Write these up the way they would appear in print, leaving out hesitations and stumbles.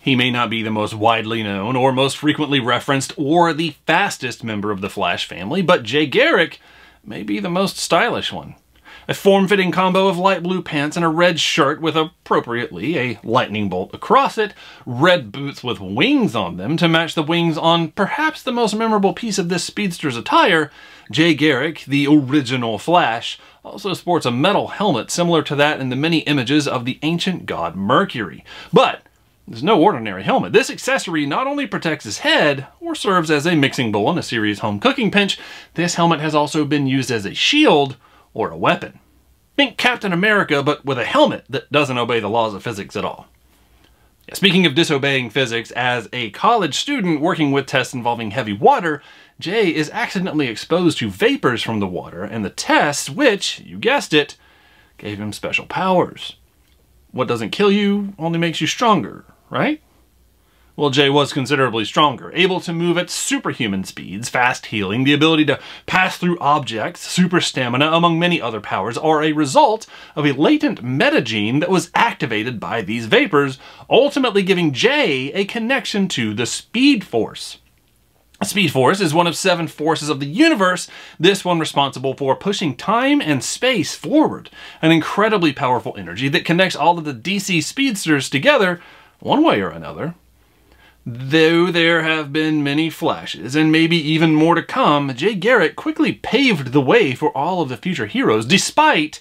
He may not be the most widely known or most frequently referenced or the fastest member of the Flash family, but Jay Garrick may be the most stylish one. A form-fitting combo of light blue pants and a red shirt with, appropriately, a lightning bolt across it, red boots with wings on them to match the wings on perhaps the most memorable piece of this speedster's attire, Jay Garrick, the original Flash, also sports a metal helmet similar to that in the many images of the ancient god Mercury. But there's no ordinary helmet. This accessory not only protects his head, or serves as a mixing bowl in a serious home cooking pinch, this helmet has also been used as a shield or a weapon. Think Captain America, but with a helmet that doesn't obey the laws of physics at all. Speaking of disobeying physics, as a college student working with tests involving heavy water, Jay is accidentally exposed to vapors from the water and the tests, which, you guessed it, gave him special powers. What doesn't kill you only makes you stronger, right? Well, Jay was considerably stronger, able to move at superhuman speeds, fast healing, the ability to pass through objects, super stamina, among many other powers, are a result of a latent metagene that was activated by these vapors, ultimately giving Jay a connection to the Speed Force. Speed Force is one of 7 forces of the universe, this one responsible for pushing time and space forward, an incredibly powerful energy that connects all of the DC speedsters together one way or another. Though there have been many flashes, and maybe even more to come, Jay Garrick quickly paved the way for all of the future heroes, despite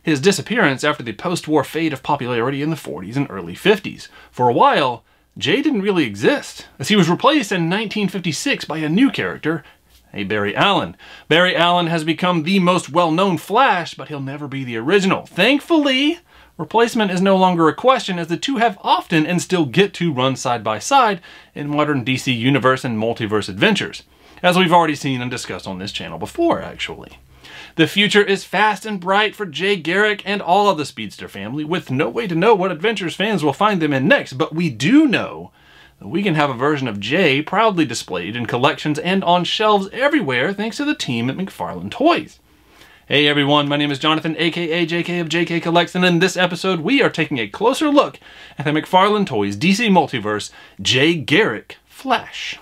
his disappearance after the post-war fade of popularity in the 40s and early 50s. For a while, Jay didn't really exist, as he was replaced in 1956 by a new character, a Barry Allen. Barry Allen has become the most well-known Flash, but he'll never be the original. Thankfully, replacement is no longer a question, as the two have often and still get to run side by side in modern DC Universe and Multiverse adventures, as we've already seen and discussed on this channel before, actually. The future is fast and bright for Jay Garrick and all of the Speedster family, with no way to know what adventures fans will find them in next, but we do know that we can have a version of Jay proudly displayed in collections and on shelves everywhere thanks to the team at McFarlane Toys. Hey everyone, my name is Jonathan, aka JK of JK Collects, and in this episode we are taking a closer look at the McFarlane Toys DC Multiverse Jay Garrick Flash.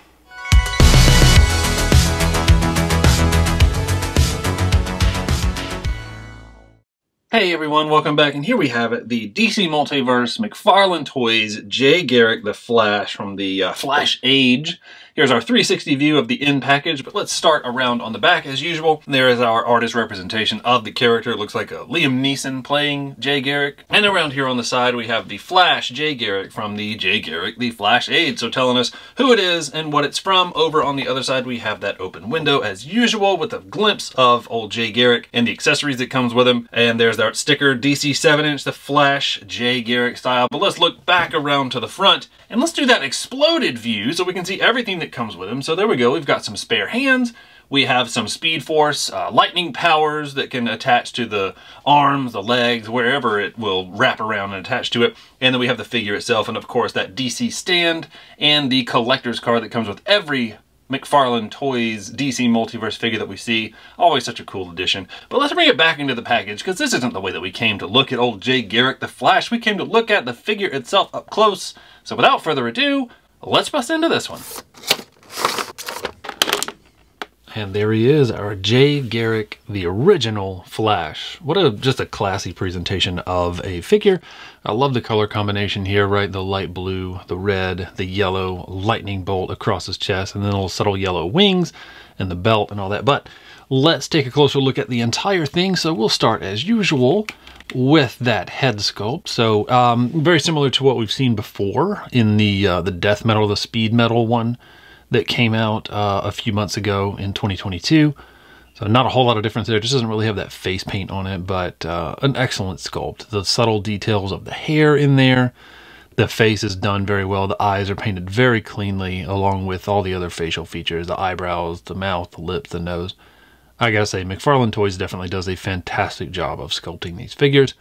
Hey everyone, welcome back, and here we have it, the DC Multiverse McFarlane Toys Jay Garrick the Flash from the Flash Age. Here's our 360 view of the in package, but let's start around on the back as usual. There is our artist representation of the character. It looks like a Liam Neeson playing Jay Garrick. And around here on the side we have the Flash Jay Garrick from the Jay Garrick the Flash Age, so telling us who it is and what it's from. Over on the other side we have that open window as usual with a glimpse of old Jay Garrick and the accessories that comes with him. And there's our sticker, DC 7-inch, the Flash Jay Garrick style. But let's look back around to the front and let's do that exploded view so we can see everything that comes with him. So there we go, we've got some spare hands, we have some Speed Force, lightning powers that can attach to the arms, the legs, wherever it will wrap around and attach to it. And then we have the figure itself, and of course that DC stand and the collector's card that comes with every McFarlane Toys DC Multiverse figure that we see. Always such a cool addition. But let's bring it back into the package, because this isn't the way that we came to look at old Jay Garrick the Flash. We came to look at the figure itself up close. So without further ado, let's bust into this one. And there he is, our Jay Garrick, the original Flash. What just a classy presentation of a figure. I love the color combination here, right? The light blue, the red, the yellow, lightning bolt across his chest, and then little subtle yellow wings and the belt and all that. But let's take a closer look at the entire thing. So we'll start as usual with that head sculpt. So very similar to what we've seen before in the death metal, the speed metal one that came out a few months ago in 2022. So not a whole lot of difference there. It just doesn't really have that face paint on it, but an excellent sculpt. The subtle details of the hair in there. The face is done very well. The eyes are painted very cleanly, along with all the other facial features, the eyebrows, the mouth, the lips, the nose. I gotta say, McFarlane Toys definitely does a fantastic job of sculpting these figures.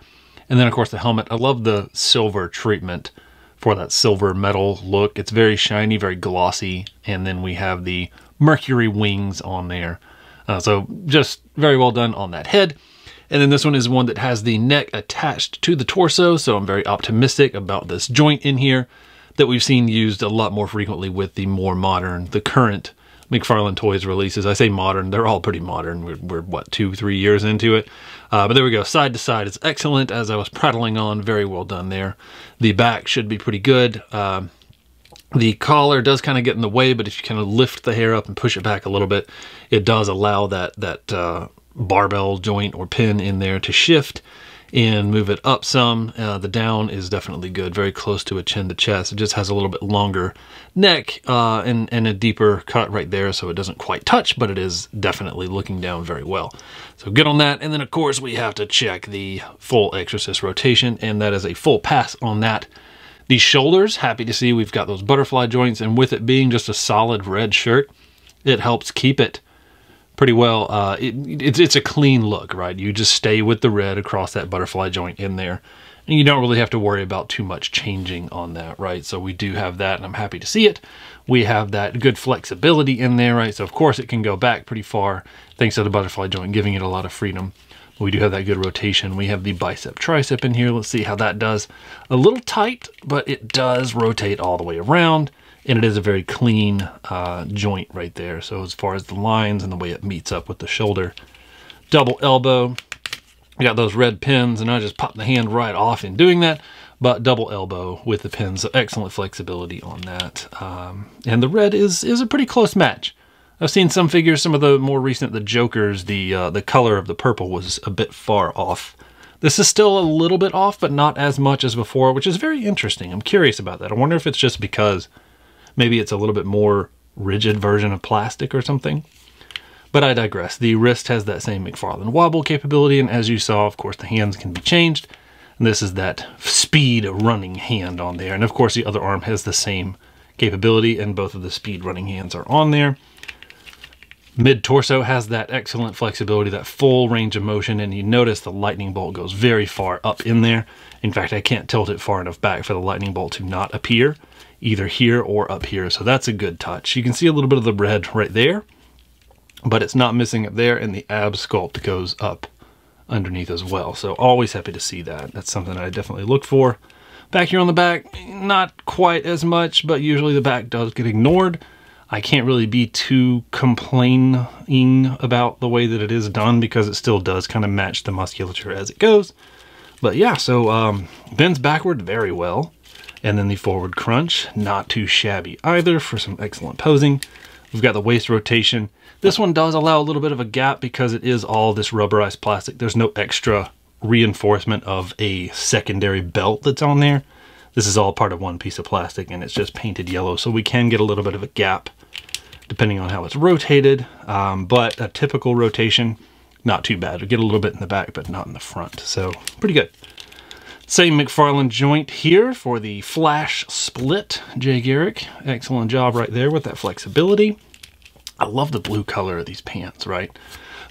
And then of course the helmet. I love the silver treatment for that silver metal look. It's very shiny, very glossy, and then we have the Mercury wings on there. So just very well done on that head. And then this one is one that has the neck attached to the torso, so I'm very optimistic about this joint in here. that we've seen used a lot more frequently with the more modern, the current McFarlane Toys releases. I say modern, they're all pretty modern. We're what, 2-3 years into it? But there we go, side to side. It's excellent, as I was prattling on. Very well done there. The back should be pretty good. The collar does kind of get in the way, but if you kind of lift the hair up and push it back a little bit, it does allow that barbell joint or pin in there to shift and move it up some. The down is definitely good, very close to a chin to chest. It just has a little bit longer neck and a deeper cut right there, so it doesn't quite touch, but it is definitely looking down very well. So good on that. And then of course we have to check the full Exorcist rotation, and that is a full pass on that. The shoulders, happy to see we've got those butterfly joints, and with it being just a solid red shirt, it helps keep it pretty well. It's a clean look, right? You just stay with the red across that butterfly joint in there, and you don't really have to worry about too much changing on that, right? So we do have that, and I'm happy to see it. We have that good flexibility in there, right? So of course it can go back pretty far thanks to the butterfly joint, giving it a lot of freedom. We do have that good rotation. We have the bicep tricep in here. Let's see how that does. A little tight, but it does rotate all the way around. And it is a very clean joint right there. So as far as the lines and the way it meets up with the shoulder. Double elbow. I got those red pins, and I just popped the hand right off in doing that. But double elbow with the pins. So excellent flexibility on that. And the red is a pretty close match. I've seen some figures, some of the more recent, the Jokers, the color of the purple was a bit far off. This is still a little bit off, but not as much as before, which is very interesting. I'm curious about that. I wonder if it's just because maybe it's a little bit more rigid version of plastic or something. But I digress. The wrist has that same McFarlane wobble capability, and as you saw, of course, the hands can be changed. And this is that speed running hand on there. And of course, the other arm has the same capability, and both of the speed running hands are on there. Mid-torso has that excellent flexibility, that full range of motion, and you notice the lightning bolt goes very far up in there. In fact, I can't tilt it far enough back for the lightning bolt to not appear, either here or up here, so that's a good touch. You can see a little bit of the red right there, but it's not missing up there, and the ab sculpt goes up underneath as well, so always happy to see that. That's something I definitely look for. Back here on the back, not quite as much, but usually the back does get ignored. I can't really be too complaining about the way that it is done because it still does kind of match the musculature as it goes. But yeah, so bends backward very well. And then the forward crunch, not too shabby either for some excellent posing. We've got the waist rotation. This one does allow a little bit of a gap because it is all this rubberized plastic. There's no extra reinforcement of a secondary belt that's on there. This is all part of one piece of plastic, and it's just painted yellow, so we can get a little bit of a gap depending on how it's rotated, but a typical rotation, not too bad. We get a little bit in the back, but not in the front, so pretty good. Same McFarlane joint here for the flash split. Jay Garrick, excellent job right there with that flexibility. I love the blue color of these pants, right?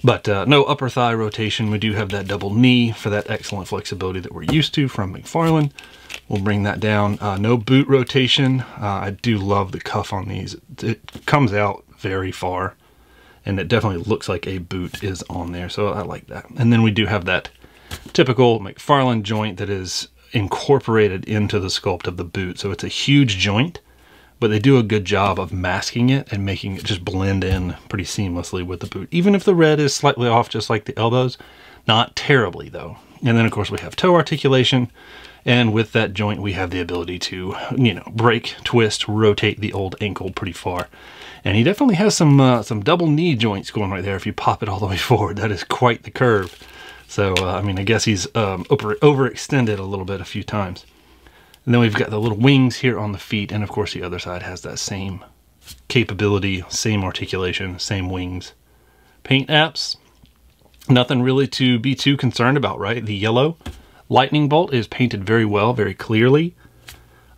But no upper thigh rotation. We do have that double knee for that excellent flexibility that we're used to from McFarlane. We'll bring that down. No boot rotation. I do love the cuff on these. It comes out very far, and it definitely looks like a boot is on there, so I like that. And then we do have that typical McFarlane joint that is incorporated into the sculpt of the boot. So it's a huge joint, but they do a good job of masking it and making it just blend in pretty seamlessly with the boot. Even if the red is slightly off, just like the elbows, not terribly though. And then of course we have toe articulation. And with that joint, we have the ability to, you know, break, twist, rotate the old ankle pretty far. And he definitely has some double knee joints going right there if you pop it all the way forward. That is quite the curve. So, I mean, I guess he's overextended a little bit a few times. And then we've got the little wings here on the feet. And of course, the other side has that same capability, same articulation, same wings. Paint apps, nothing really to be too concerned about, right? The yellow lightning bolt is painted very well, very clearly.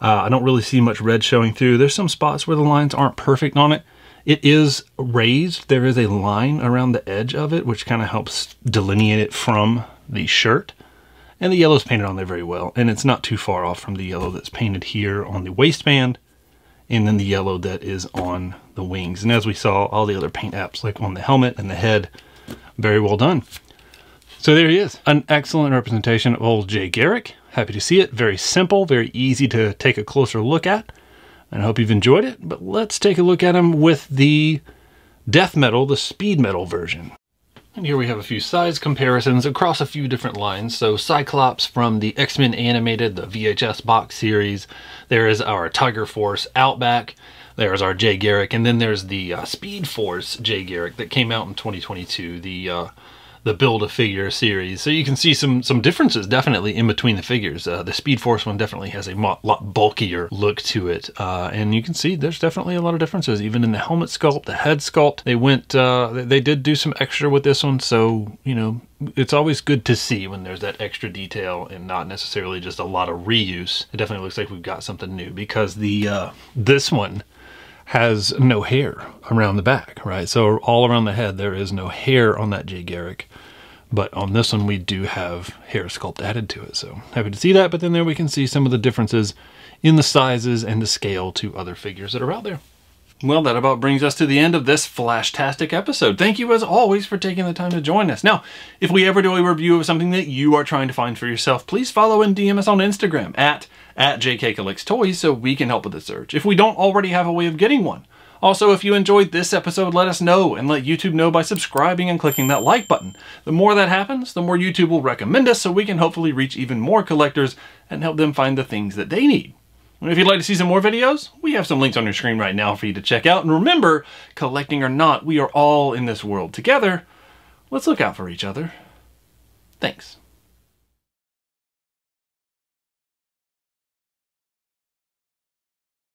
I don't really see much red showing through. There's some spots where the lines aren't perfect on it. It is raised. There is a line around the edge of it, which kind of helps delineate it from the shirt. And the yellow's painted on there very well. And it's not too far off from the yellow that's painted here on the waistband, and then the yellow that is on the wings. And as we saw, all the other paint apps, like on the helmet and the head, very well done. So there he is, an excellent representation of old Jay Garrick. Happy to see it. Very simple, very easy to take a closer look at. And I hope you've enjoyed it, but let's take a look at him with the death metal, the speed metal version. And here we have a few size comparisons across a few different lines. So Cyclops from the X-Men Animated, the VHS box series. There is our Tiger Force Outback. There's our Jay Garrick. And then there's the Speed Force Jay Garrick that came out in 2022, the Build-A-Figure series. So you can see some differences definitely in between the figures. The Speed Force one definitely has a lot bulkier look to it. And you can see there's definitely a lot of differences, even in the helmet sculpt, the head sculpt. They did do some extra with this one. So, you know, it's always good to see when there's that extra detail and not necessarily just a lot of reuse. It definitely looks like we've got something new, because this one has no hair around the back, right? So all around the head, there is no hair on that Jay Garrick. But on this one, we do have hair sculpt added to it. So happy to see that. But then there we can see some of the differences in the sizes and the scale to other figures that are out there. Well, that about brings us to the end of this Flashtastic episode. Thank you, as always, for taking the time to join us. Now, if we ever do a review of something that you are trying to find for yourself, please follow and DM us on Instagram at JKCollectsToys so we can help with the search, if we don't already have a way of getting one. Also, if you enjoyed this episode, let us know, and let YouTube know by subscribing and clicking that like button. The more that happens, the more YouTube will recommend us, so we can hopefully reach even more collectors and help them find the things that they need. And if you'd like to see some more videos, we have some links on your screen right now for you to check out. And remember, collecting or not, we are all in this world together. Let's look out for each other. Thanks.